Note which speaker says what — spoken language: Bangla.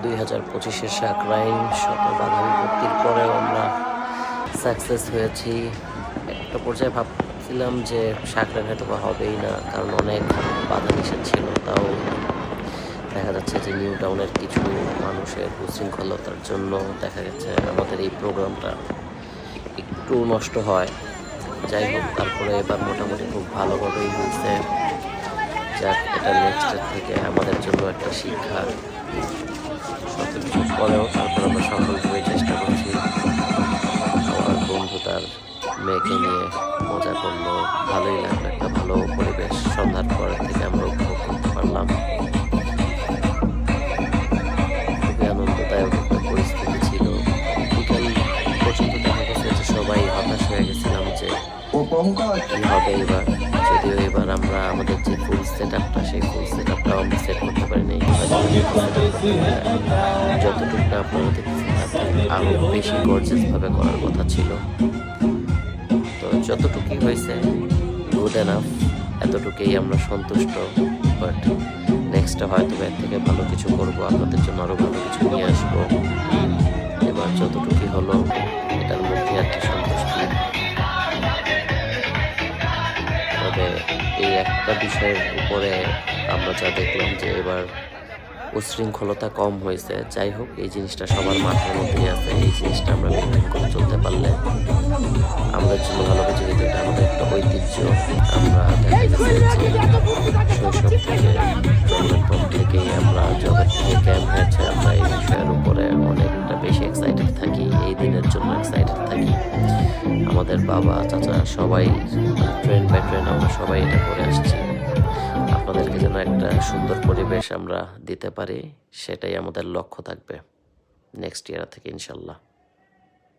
Speaker 1: 2025-এর শাকরাইন শত বাধা বিপত্তির পরেও আমরা সাকসেস হয়েছি। একটা পর্যায়ে ভাবছিলাম যে শাকরাইন হয়তো বা হবেই না, কারণ অনেক বাধা নিষেধ ছিল। তাও দেখা যাচ্ছে যে নিউ টাউনের কিছু মানুষের উশৃঙ্খলতার জন্য দেখা গেছে আমাদের এই প্রোগ্রামটা একটু নষ্ট হয়। যাই হোক, তারপরে এবার মোটামুটি খুব ভালোভাবেই হয়েছে। যাক, এটা নেক্সটের থেকে আমাদের জন্য একটা শিক্ষা। শত কিছু পরেও তারপর আমরা সফলভাবে চেষ্টা করছি। আমার বন্ধু তার মেয়েকে নিয়ে মজা করলো, ভালোই লাগলো। একটা ভালো পরিবেশ সন্ধ্যার পর থেকে আমরা উপভোগ করতে পারলাম। খুবই আনন্দদায়ক একটা পরিস্থিতি ছিল। বিকাল পর্যন্ত দেখা গেছে যে সবাই হতাশ হয়ে গেছিলাম যে কি হবে এবার। যদিও এবার আমরা আমাদের যে ফুল সেট আপটা, সেই ফুল সেট আপটাও আমরা সেট করতে পারিনি। যতটুকু আপনারা দেখতেছেন আরো বেশি গর্জিয়াস ভাবে করার কথা ছিল। তো যতটুকুই হয়েছে গুড এনাফ, এতটুকুই আমরা সন্তুষ্ট। বাট নেক্সটে হয়তো এর থেকে ভালো কিছু করবো, আপনাদের জন্য আরো ভালো কিছু নিয়ে আসবো। এবার যতটুকুই হলো এটার মধ্যে একটা সন্তুষ্টি। তবে এই একটা বিষয়ের উপরে আমরা যা দেখলাম যে এবার উশৃঙ্খলতা কম হয়েছে। যাই হোক, এই জিনিসটা সবার মাথার মধ্যেই আছে। এই জিনিসটা আমরা মেনটেন করে চলতে পারলে আমাদের জন্য ভালো হবে, যেহেতু এটা আমাদের একটা ঐতিহ্য। আমরা দেখা গেছে যে শৈশব থেকে জন্মের পর থেকেই আমরা জবের থেকে ক্যাম্প হয়েছে, আমরা এই বিষয়ের উপরে অনেকটা বেশি এক্সাইটেড থাকি, এই দিনের জন্য এক্সাইটেড থাকি। আমাদের বাবা চাচা সবাই ট্রেন বাই ট্রেন আমরা সবাই এটা করে আসছি। আপনাদেরকে যেন একটা সুন্দর পরিবেশ আমরা দিতে পারি, সেটাই আমাদের লক্ষ্য থাকবে নেক্সট ইয়ার থেকে ইনশাল্লাহ।